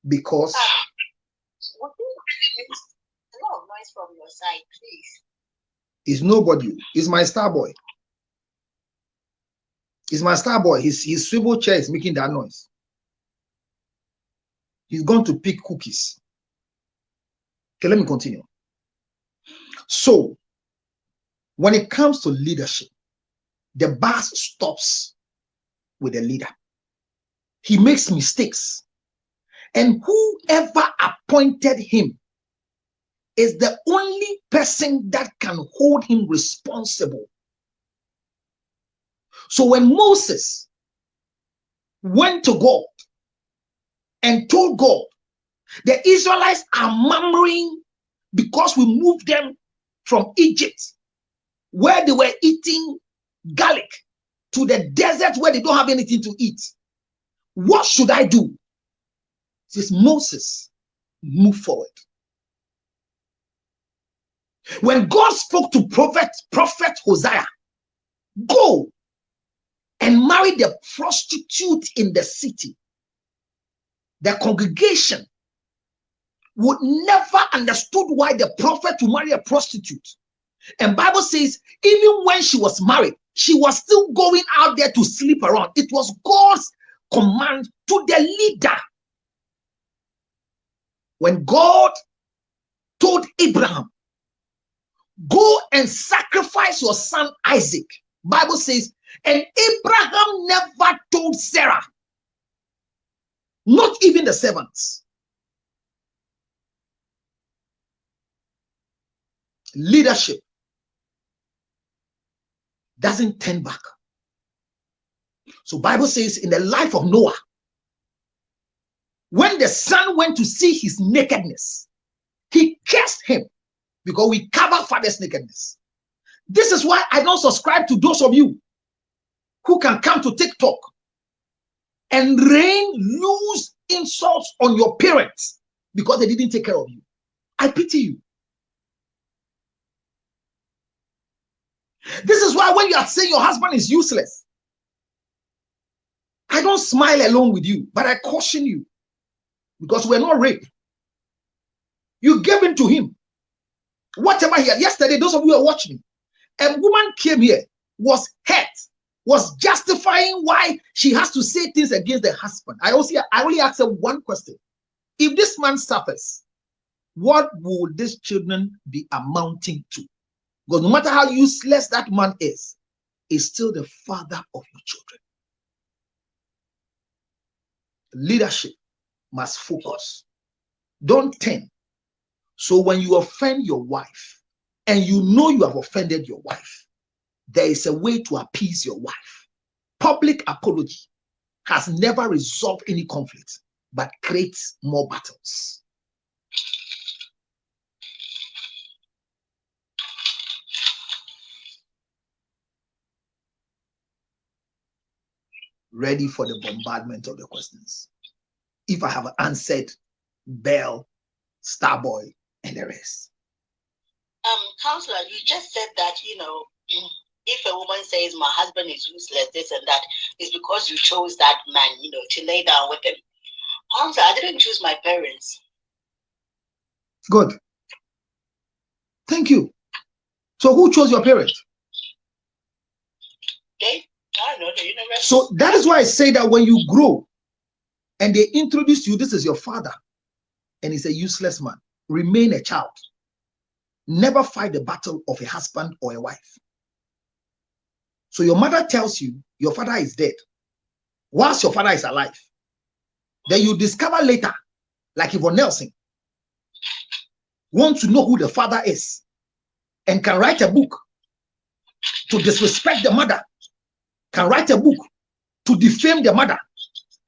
Because a lot of noise from your side, please. it's nobody. It's my star boy. It's my star boy. His swivel chair is making that noise. He's going to pick cookies. Okay, let me continue. So, when it comes to leadership, the boss stops with the leader. He makes mistakes. And whoever appointed him is the only person that can hold him responsible. So when Moses went to God and told God, the Israelites are murmuring because we moved them from Egypt, where they were eating garlic, to the desert where they don't have anything to eat. What should I do? Says Moses, move forward. When God spoke to prophet Hosea, go and marry the prostitute in the city, the congregation would never understood why the prophet would marry a prostitute. And Bible says, even when she was married, she was still going out there to sleep around. It was God's command to the leader. When God told Abraham, go and sacrifice your son Isaac, Bible says, and Abraham never told Sarah, not even the servants. Leadership doesn't turn back. So Bible says in the life of Noah, when the son went to see his nakedness, he cursed him because we cover father's nakedness. This is why I don't subscribe to those of you who can come to TikTok and rain loose insults on your parents because they didn't take care of you. I pity you. This is why when you are saying your husband is useless, I don't smile alone with you, but I caution you because we're not raped. You gave in to him. Whatever he had. Yesterday, those of you who are watching, a woman came here, was hurt, was justifying why she has to say things against the husband. I only asked her one question. If this man suffers, what will these children be amounting to? Because no matter how useless that man is still the father of your children. Leadership must focus. Don't turn. So when you offend your wife and you know you have offended your wife, there is a way to appease your wife. Public apology has never resolved any conflict, but creates more battles. Ready for the bombardment of the questions. If I have answered Bell, Starboy, and the rest. Counselor, you just said that, if a woman says my husband is useless, this and that, it's because you chose that man, to lay down with him. Counselor, I didn't choose my parents. Good. Thank you. So who chose your parents? I don't know, the universe. So that is why I say that when you grow and they introduce you, this is your father, and he's a useless man, remain a child. Never fight the battle of a husband or a wife. So your mother tells you your father is dead whilst your father is alive. Then you discover later, like Yvonne Nelson, want to know who the father is and can write a book to disrespect the mother, can write a book to defame the mother,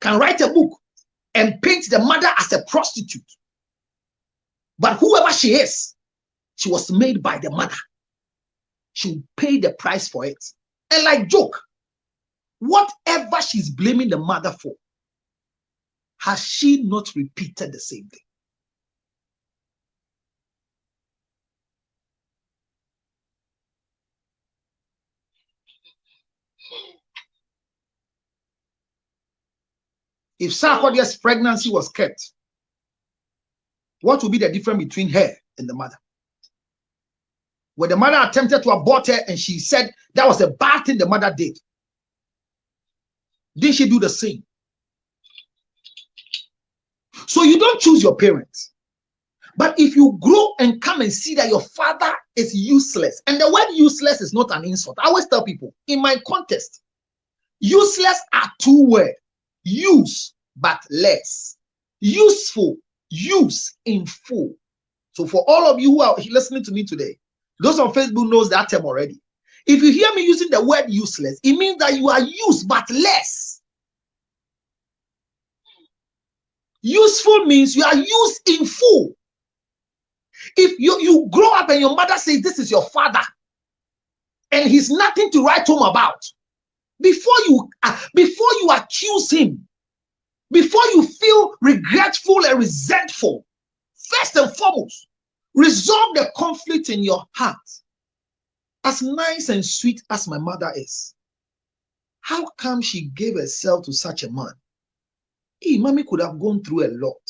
can write a book and paint the mother as a prostitute. But whoever she is, she was made by the mother. She will pay the price for it. And like joke, whatever she's blaming the mother for, has she not repeated the same thing? If Sarkodie's pregnancy was kept, What will be the difference between her and the mother? When the mother attempted to abort her and she said that was a bad thing the mother did, didn't she do the same? So you don't choose your parents. But if you grow and come and see that your father is useless, and the word useless is not an insult. I always tell people, in my context, useless are two words. Use, but less. Useful, use in full. So for all of you who are listening to me today, those on Facebook knows that term already. If you hear me using the word useless, it means that you are used, but less. Useful means you are used in full. If you grow up and your mother says this is your father and he's nothing to write home about, before you accuse him, before you feel regretful and resentful, first and foremost, resolve the conflict in your heart. As nice and sweet as my mother is, how come she gave herself to such a man? Hey, mommy could have gone through a lot.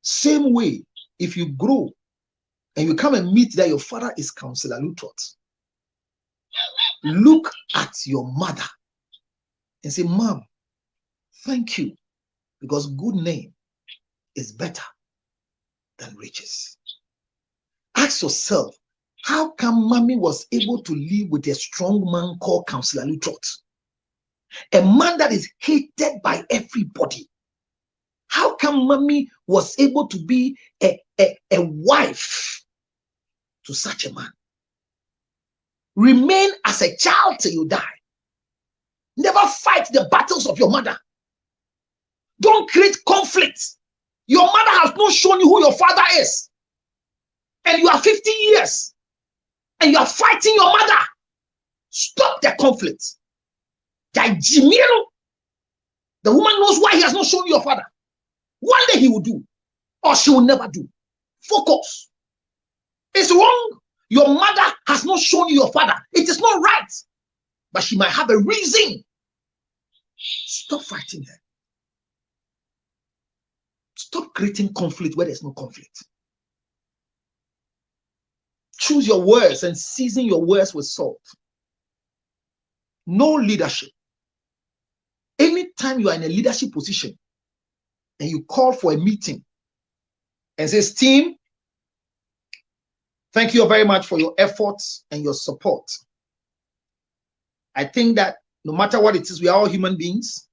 Same way, if you grow and you come and meet that your father is Counselor Lutot, look at your mother and say, Mom, thank you, because good name is better than riches. Ask yourself, how come mommy was able to live with a strong man called Counselor Lutot? A man that is hated by everybody. How come mommy was able to be a wife to such a man? Remain as a child till you die. Never fight the battles of your mother. Don't create conflict. Your mother has not shown you who your father is. And you are 50 years. And you are fighting your mother. Stop the conflict. The woman knows why he has not shown you your father. One day he will do, or she will never do. Focus. It's wrong. Your mother has not shown you your father. It is not right. But she might have a reason. Stop fighting her. Stop creating conflict where there's no conflict. Choose your words and season your words with salt. No leadership. Anytime you are in a leadership position and you call for a meeting and says, team, thank you very much for your efforts and your support. I think that no matter what it is, we are all human beings.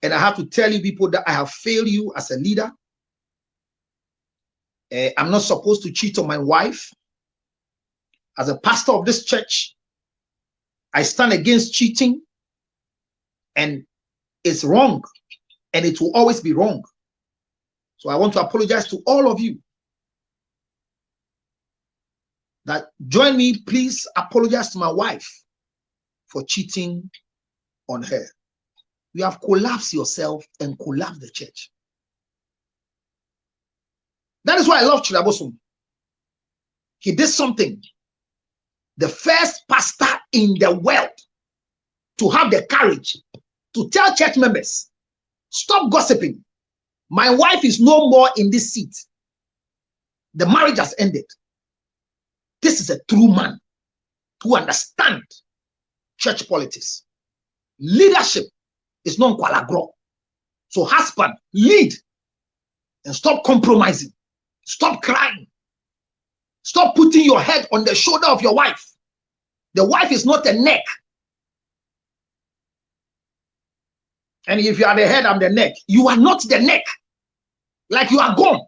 And I have to tell you people that I have failed you as a leader. I'm not supposed to cheat on my wife. As a pastor of this church, I stand against cheating. And it's wrong. And it will always be wrong. So I want to apologize to all of you. That join me, please apologize to my wife for cheating on her. You have collapsed yourself and collapsed the church. That is why I love Chilabosum. He did something. The first pastor in the world to have the courage to tell church members, stop gossiping. My wife is no more in this seat. The marriage has ended. This is a true man who understands church politics. Leadership is non qualagro. So husband, lead and stop compromising. Stop crying. Stop putting your head on the shoulder of your wife. The wife is not a neck. And if you are the head, I'm the neck. You are not the neck. Like you are gone.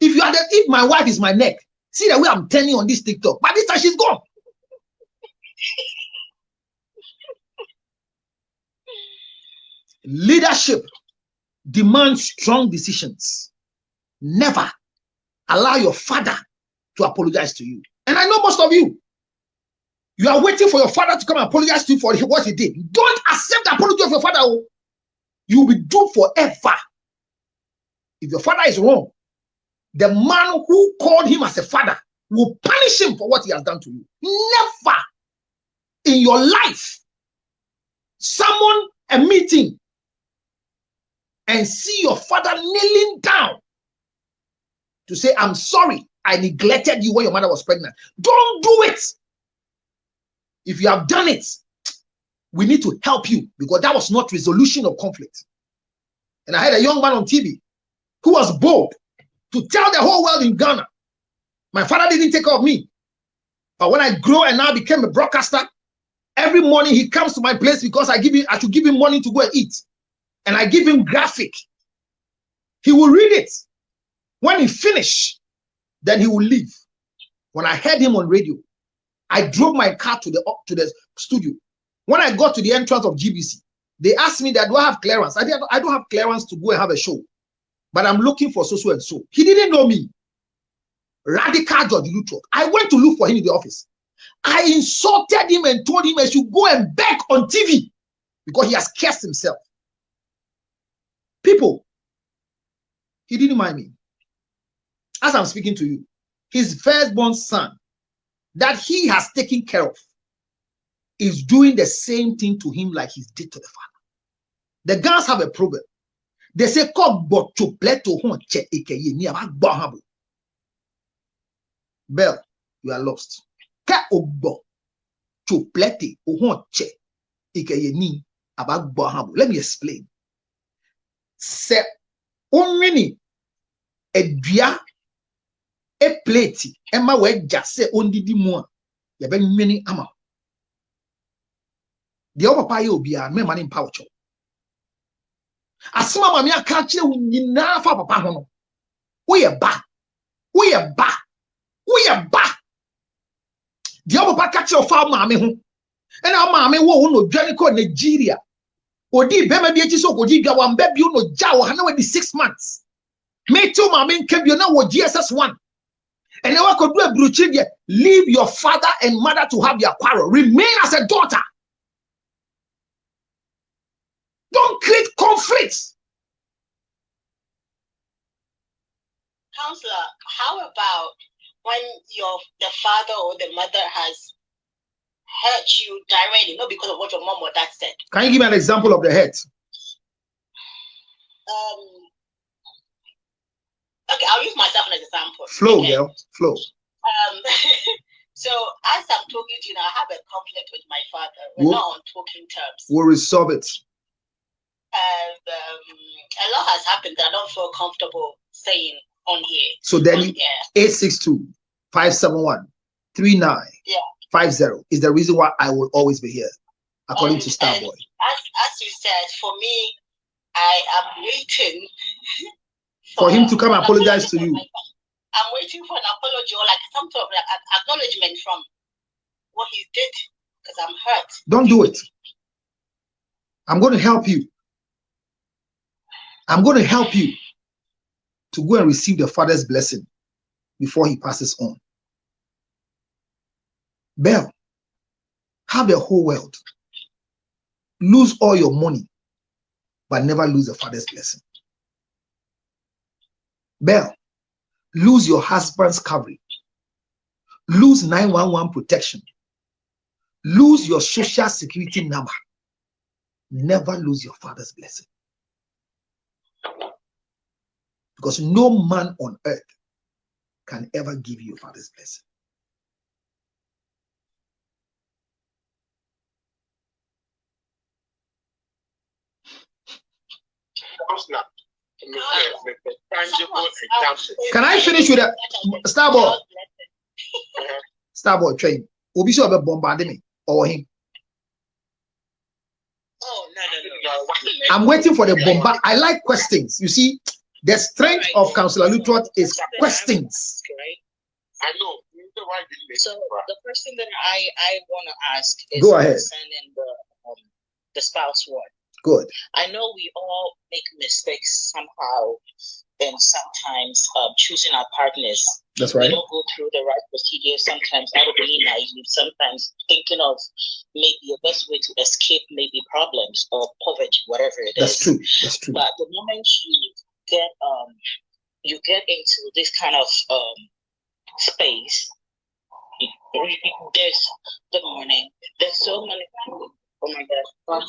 If my wife is my neck, see the way I'm turning on this TikTok. By this time she's gone. Leadership demands strong decisions. Never allow your father to apologize to you. And I know most of you, you are waiting for your father to come and apologize to you for what he did. Don't accept the apology of your father. You will be doomed forever. If your father is wrong, the man who called him as a father will punish him for what he has done to you. Never in your life summon a meeting and see your father kneeling down to say, I'm sorry, I neglected you when your mother was pregnant. Don't do it. If you have done it, we need to help you, because that was not resolution of conflict. And I had a young man on TV who was bold to tell the whole world in Ghana, my father didn't take care of me. But when I grew and now became a broadcaster, every morning he comes to my place because I should give him money to go and eat. And I give him graphic. He will read it. When he finish, then he will leave. When I heard him on radio, I drove my car to the studio. When I got to the entrance of GBC, they asked me that, do I have clearance? I don't have clearance to go and have a show, but I'm looking for so and so. He didn't know me. Radical George Lutrot. I went to look for him in the office. I insulted him and told him I should go and beg on TV because he has cursed himself. People, he didn't mind me. As I'm speaking to you, his firstborn son that he has taken care of is doing the same thing to him like he did to the father. The guys have a problem. They say, Bell, you are lost. Let me explain. Se only a dia a plate Emma we just say only di mo ya ben many ama. The other papa you be a me man in pouch. Asma mami aka kire wo nyina fa papa ho no. Wo ye ba. The other papa catch your farm mami ho. And our mami wo no dwane ko Nigeria. Odi bema bi echi so odi bia wan ba bi no ja wo hana we 6 months. Me too mami nkabio na wo GSS1. And now could do a bruching. Leave your father and mother to have their quarrel. Remain as a daughter. Don't create conflicts. Counselor, how about when the father or the mother has hurt you directly, not because of what your mom or dad said? Can you give me an example of the hurt? Okay, I'll use myself as an example. Flow, okay. Girl, flow. So as I'm talking to you now, I have a conflict with my father. We're not on talking terms. We'll resolve it. And a lot has happened that I don't feel comfortable saying on here. So then 862-571-3950 is the reason why I will always be here, according to Starboy. As you said, for me, I am waiting for him to come and apologize to you. I'm waiting for an apology or like some sort of like acknowledgement from what he did, because I'm hurt. Don't do it. I'm going to help you. I'm going to help you to go and receive the father's blessing before he passes on. Bell, have the whole world. Lose all your money, but never lose the father's blessing. Bell, lose your husband's covering. Lose 911 protection. Lose your social security number. Never lose your father's blessing. Because no man on earth can ever give you your father's blessing. Can I finish with a Starboy? Starboy train. Will be sure about bombarding me or him. Oh, no. I'm waiting for the bombard. I like questions. You see, the strength of Councillor Lutrot is questions. I know. So the question that I want to ask is go ahead. Concerning the spouse one. Good. I know we all make mistakes somehow, and sometimes choosing our partners. That's right. We don't go through the right procedure. Sometimes out of being naive. Sometimes thinking of maybe a best way to escape maybe problems or poverty, whatever it That's is. true. That's true. But the moment you get into this kind of space, there's good morning. There's so many people. Oh my God.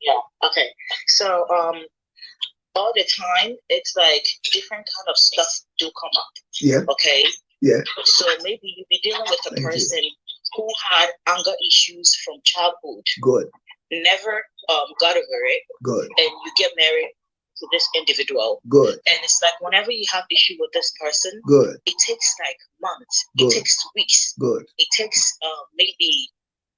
Yeah. Okay, so all the time it's like different kind of stuff do come up. Yeah. Okay. Yeah. So maybe you'll be dealing with a person who had anger issues from childhood. Good. Never got over it. Good. And you get married to this individual. Good. And it's like whenever you have issue with this person, good. It takes like months. Good. It takes weeks. Good. It takes maybe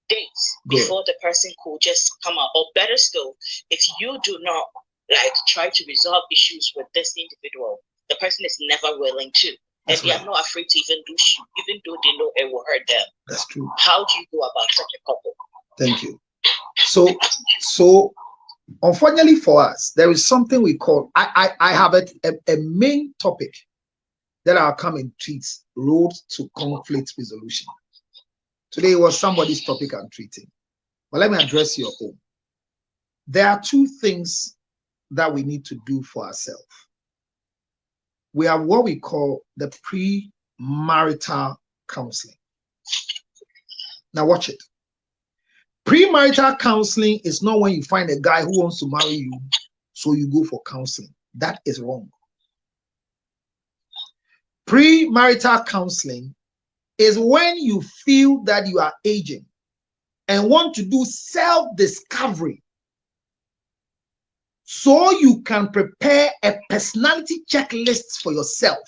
days good. Before the person could just come out. Or better still, if you do not like try to resolve issues with this individual, the person is never willing to. That's and they are not afraid to even do shit, even though they know it will hurt them. That's true. How do you go about such a couple? Thank you. So unfortunately for us, there is something we call, I have a main topic that I'll come and treat: road to conflict resolution. Today was somebody's topic I'm treating, but let me address your own. There are two things that we need to do for ourselves. We have what we call the pre-marital counseling. Now watch it. Pre-marital counseling is not when you find a guy who wants to marry you, so you go for counseling. That is wrong. Pre-marital counseling is when you feel that you are aging and want to do self-discovery so you can prepare a personality checklist for yourself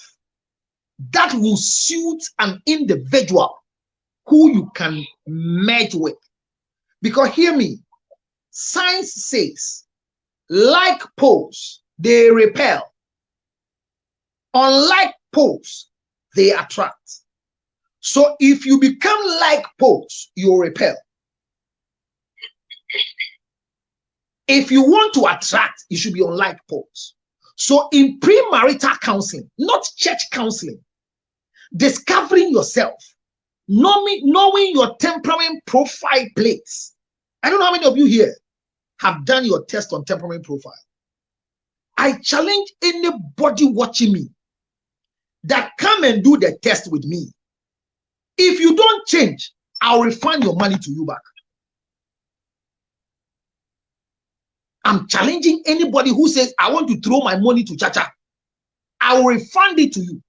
that will suit an individual who you can merge with. Because hear me, science says like poles, they repel. Unlike poles, they attract. So if you become like poles, you repel. If you want to attract, you should be unlike poles. So in premarital counseling, not church counseling, discovering yourself, knowing your temperament profile plates. I don't know how many of you here have done your test on temperament profile. I challenge anybody watching me that come and do the test with me. If you don't change, I'll refund your money to you back. I'm challenging anybody who says, I want to throw my money to Chacha. I will refund it to you.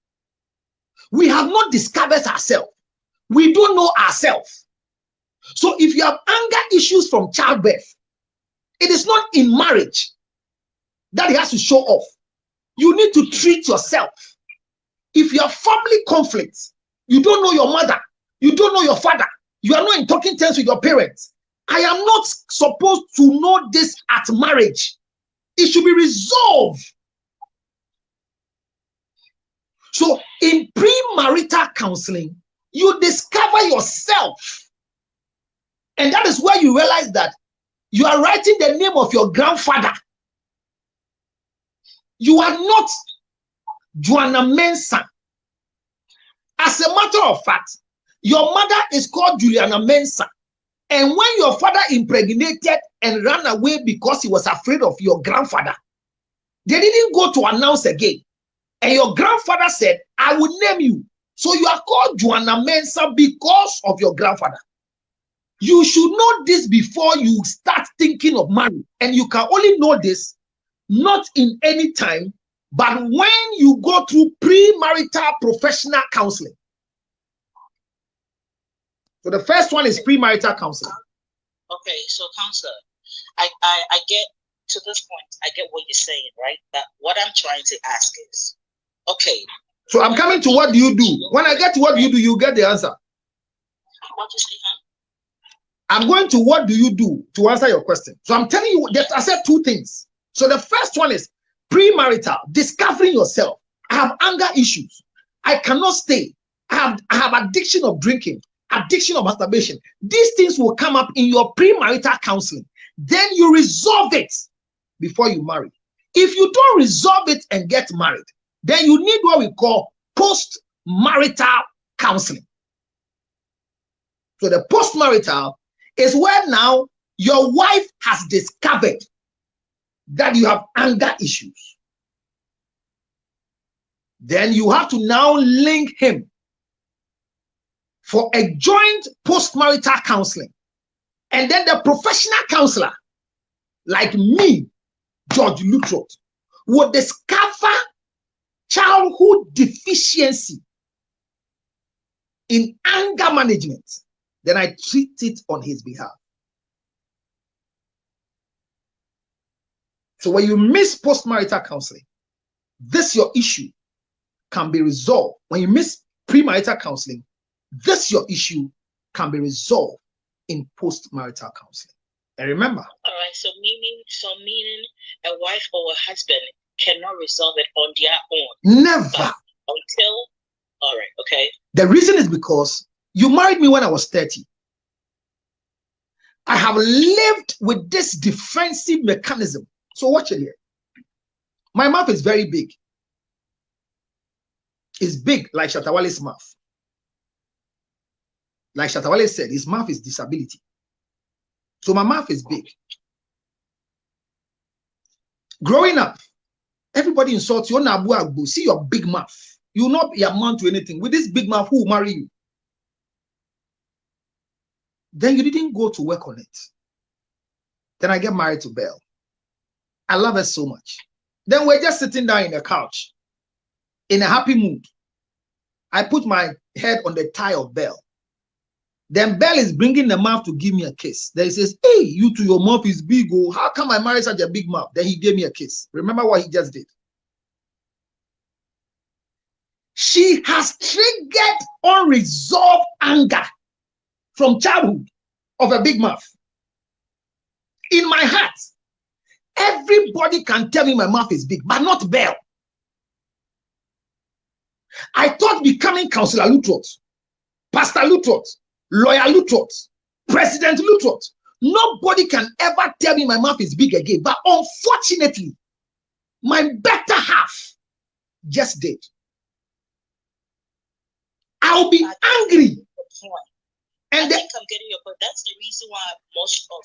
We have not discovered ourselves. We don't know ourselves. So if you have anger issues from childbirth, it is not in marriage that it has to show off. You need to treat yourself. If you have family conflicts, you don't know your mother, you don't know your father, you are not in talking terms with your parents. I am not supposed to know this at marriage. It should be resolved. So in premarital counseling, you discover yourself. And that is where you realize that you are writing the name of your grandfather. You are not Joanna Mensah. As a matter of fact, your mother is called Juliana Mensah. And when your father impregnated and ran away because he was afraid of your grandfather, they didn't go to announce again. And your grandfather said, I will name you. So you are called Joanna Mensah because of your grandfather. You should know this before you start thinking of marriage. And you can only know this not in any time, but when you go through premarital professional counseling. So the first one is premarital counseling. Okay, so counselor, I get to this point. I get what you're saying, right? But what I'm trying to ask is, okay. So I'm coming to what do you do? When I get to what do you do, you get the answer. What you say, huh? I'm going to what do you do to answer your question. So I'm telling you that I said two things. So the first one is premarital, discovering yourself. I have anger issues. I cannot stay. I have addiction of drinking, addiction of masturbation. These things will come up in your premarital counseling. Then you resolve it before you marry. If you don't resolve it and get married, then you need what we call post-marital counseling. So the post-marital is where now your wife has discovered that you have anger issues. Then you have to now link him for a joint post-marital counseling. And then the professional counselor, like me, George Lutrot, would discover childhood deficiency in anger management, then I treat it on his behalf. So when you miss postmarital counseling, this your issue can be resolved. When you miss premarital counseling, this your issue can be resolved in postmarital counseling. And remember, all right, so meaning a wife or a husband cannot resolve it on their own. Never. Until, all right, okay. The reason is because you married me when I was 30. I have lived with this defensive mechanism. So watch it here. My mouth is very big. It's big like Shatawale's mouth. Like Shatawale said, his mouth is disability. So my mouth is big. Growing up, everybody insults you. Nabu Agbo, see your big mouth. You will not be amount to anything. With this big mouth, who will marry you? Then you didn't go to work on it. Then I get married to Belle. I love her so much. Then we're just sitting down in the couch in a happy mood. I put my head on the thigh of Belle. Then Belle is bringing the mouth to give me a kiss. Then he says, hey, you two, your mouth is big. Oh, how come I married such a big mouth? Then he gave me a kiss. Remember what he just did? She has triggered unresolved anger from childhood of a big mouth. In my heart, everybody can tell me my mouth is big, but not Belle. I thought becoming Councillor Lutrot, Pastor Lutrot, Lawyer Lutrot, President Lutrot, nobody can ever tell me my mouth is big again. But unfortunately, my better half just did. I'll be angry. And I think I'm getting your point. That's the reason why most of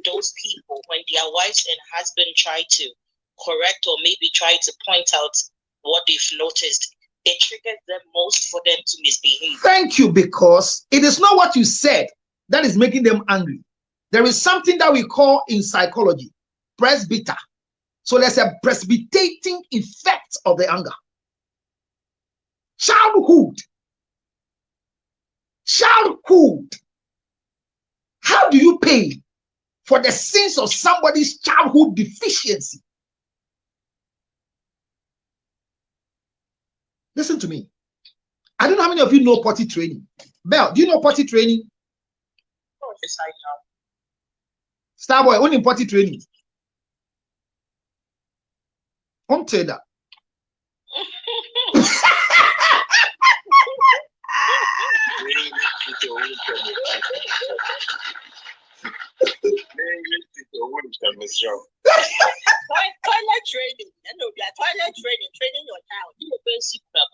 those people, when their wives and husband try to correct or maybe try to point out what they've noticed, it triggers them most for them to misbehave. Thank you, because it is not what you said that is making them angry. There is something that we call in psychology presbyter. So there's a precipitating effect of the anger. Childhood. How do you pay for the sins of somebody's childhood deficiency? Listen to me. I don't know how many of you know potty training. Belle, do you know potty training? Oh, yes, I know. Starboy, only potty training. Don't say that. Toilet training. Toilet training your child. You basic how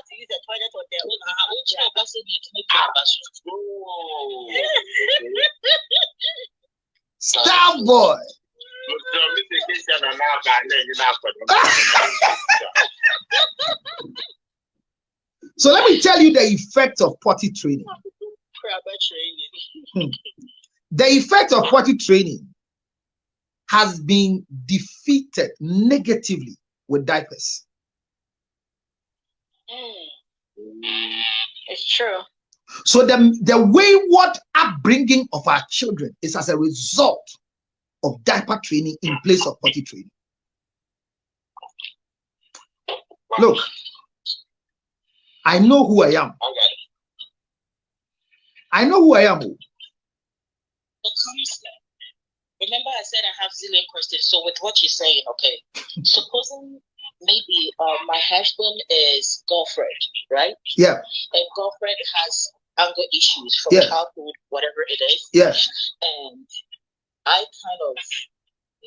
to use a toilet on their own. Starboy. So let me tell you the effect of potty training. The effect of potty training has been defeated negatively with diapers. It's true. So the wayward upbringing of our children is as a result of diaper training in place of potty training. Look, I know who I am. I know who I am. Remember, I said I have zillion questions. So with what you're saying, okay, supposing maybe my husband is girlfriend, right? Yeah. And girlfriend has anger issues from childhood, whatever it is. Yeah. And I kind of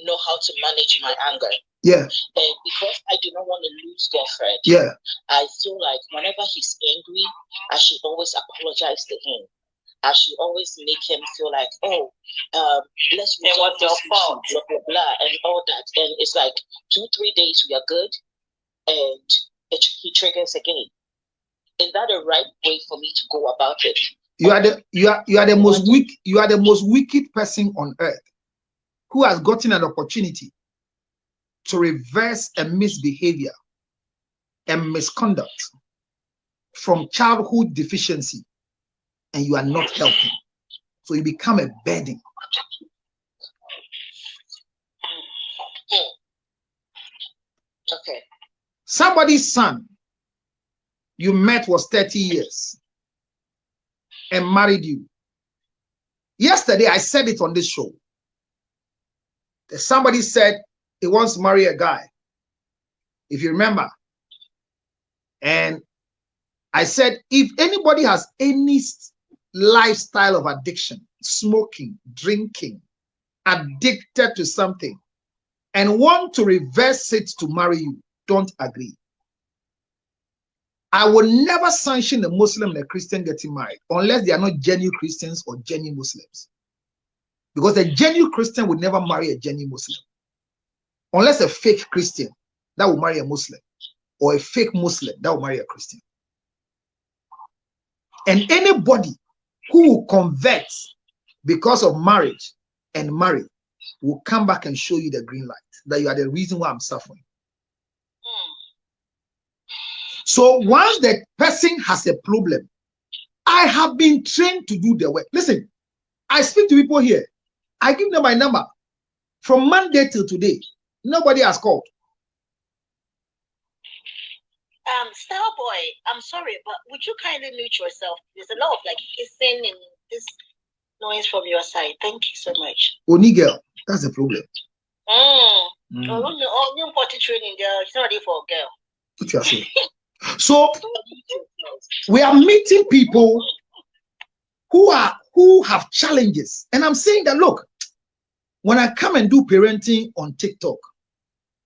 know how to manage my anger. Yeah. And because I do not want to lose girlfriend, I feel like whenever he's angry, I should always apologize to him. I should always make him feel like, oh, let's it was your fault, blah, blah, blah, and all that. And it's like 2-3 days we are good, and he triggers again. Is that a right way for me to go about it? You are the most weak. You are the most wicked person on earth who has gotten an opportunity to reverse a misbehavior and misconduct from childhood deficiency, and you are not helping. So you become a burden. Okay. Somebody's son you met was 30 years and married you. Yesterday, I said it on this show. Somebody said he wants to marry a guy, if you remember. And I said, if anybody has any lifestyle of addiction, smoking, drinking, addicted to something, and want to reverse it to marry you, don't agree. I will never sanction a Muslim and a Christian getting married unless they are not genuine Christians or genuine Muslims. Because a genuine Christian would never marry a genuine Muslim. Unless a fake Christian that will marry a Muslim, or a fake Muslim that will marry a Christian. And anybody who will convert because of marriage and marry will come back and show you the green light, that you are the reason why I'm suffering. So once the person has a problem, I have been trained to do the work. Listen, I speak to people here. I give them my number. From Monday till today, nobody has called. Starboy, I'm sorry, but would you kindly mute yourself? There's a lot of like hissing and this noise from your side. Thank you so much. Only girl, that's the problem. Oh, new potty training girl. It's not ready for a girl. What you are saying? So we are meeting people who have challenges, and I'm saying that look, when I come and do parenting on TikTok,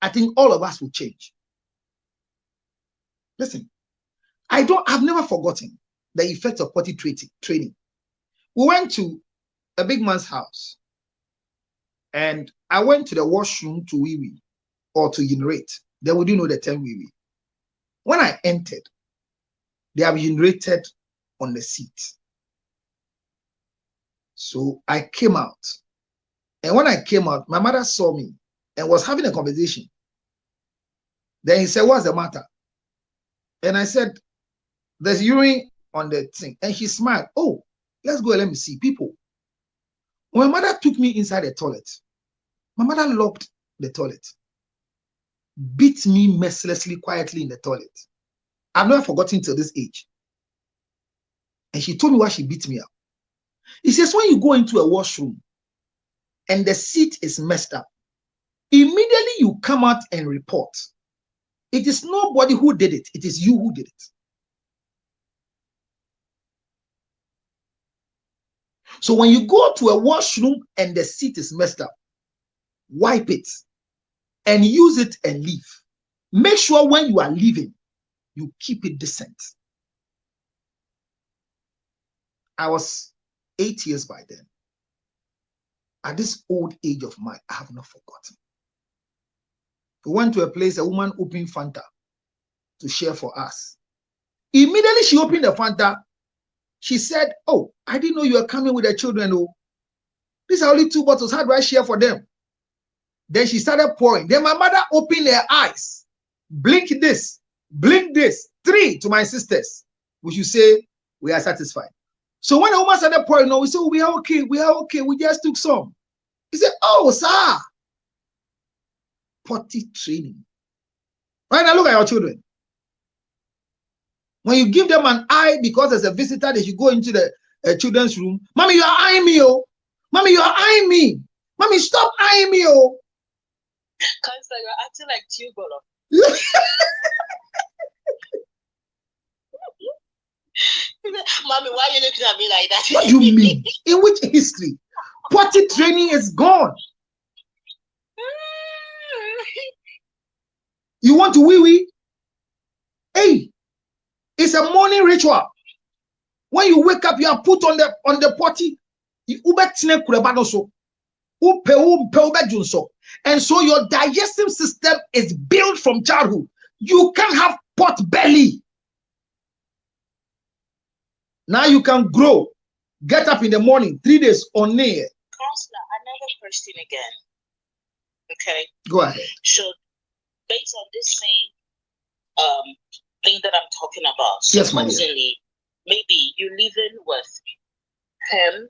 I think all of us will change. Listen, I've never forgotten the effect of potty training. We went to a big man's house, and I went to the washroom to wee-wee or to urinate. Then we didn't know the term wee-wee. When I entered, they have urinated on the seat. So I came out. And when I came out, my mother saw me and was having a conversation. Then he said, "What's the matter?" And I said, "There's urine on the thing." And she smiled. "Oh, let's go and let me see." People, when my mother took me inside the toilet, my mother locked the toilet, beat me mercilessly, quietly in the toilet. I've never forgotten till this age. And she told me why she beat me up. He says, when you go into a washroom and the seat is messed up, immediately you come out and report. It is nobody who did it. It is you who did it. So when you go to a washroom and the seat is messed up, wipe it and use it and leave. Make sure when you are leaving, you keep it decent. I was 8 years by then. At this old age of mine, I have not forgotten. We went to a place, a woman opened Fanta to share for us. Immediately she opened the Fanta, she said, "Oh, I didn't know you were coming with the children. Oh, these are only 2 bottles. How do I share for them?" Then she started pouring. Then my mother opened her eyes. Blink this, 3 to my sisters. We should say we are satisfied. So when the woman started pouring, we said, we are okay, we just took some. He said, "Oh, sir." Potty training. Right now, look at your children. When you give them an eye because there's a visitor, they should go into the children's room. "Mommy, you are eyeing me, oh. Mommy, you are eyeing me. Mommy, stop eyeing me, oh." Because you're acting like Tubolo. Mommy, why are you looking at me like that? What do you mean? In which history? Potty training is gone. You want to wee-wee? Hey, it's a morning ritual. When you wake up, you are put on the potty. And so your digestive system is built from childhood. You can't have pot belly. Now you can grow get up in the morning, 3 days on near. Counselor, another question again. Okay. Go ahead. So, based on this same thing that I'm talking about, Yes, my dear. supposedly, maybe you're living with him,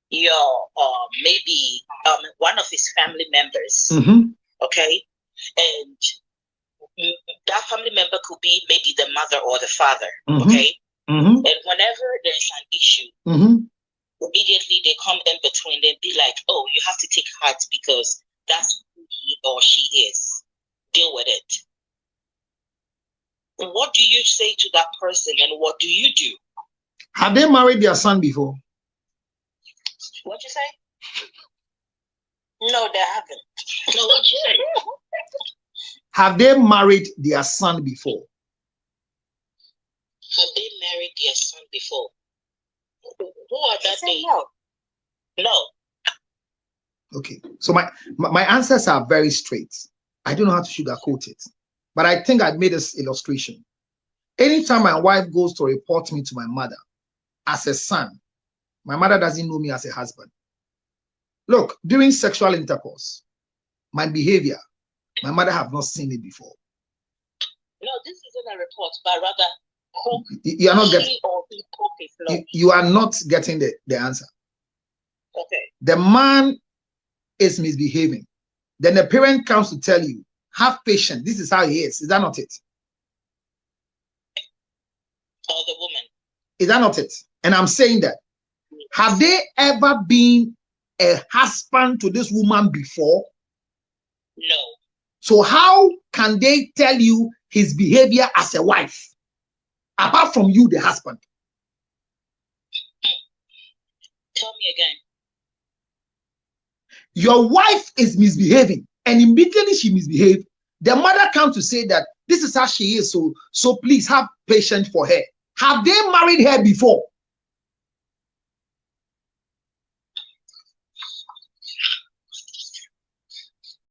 your maybe one of his family members, okay, and that family member could be maybe the mother or the father, okay, and whenever there's an issue, immediately they come in between and be like, oh, you have to take heart because that's who he or she is. Deal with it. What do you say to that person and what do you do? Have they married their son before? What you say? No, they haven't. No, what you say? Have they married their son before? Have they married their son before? Who are that they? No. No. Okay, so my answers are very straight. I don't know how to sugarcoat it, but I think I made this illustration. Anytime my wife goes to report me to my mother as a son, my mother doesn't know me as a husband. Look, during sexual intercourse, my behavior, my mother have not seen it before. No, this isn't a report, but rather you are not getting. You are not getting the answer. Okay. The man is misbehaving. Then the parent comes to tell you, have patience. This is how he is. Is that not it? Or the woman. Is that not it? And I'm saying that. Have they ever been a husband to this woman before? No. So how can they tell you his behavior as a wife? Apart from you, the husband. Tell me again. Your wife is misbehaving, and immediately she misbehaved. The mother comes to say that this is how she is, so please have patience for her. Have they married her before?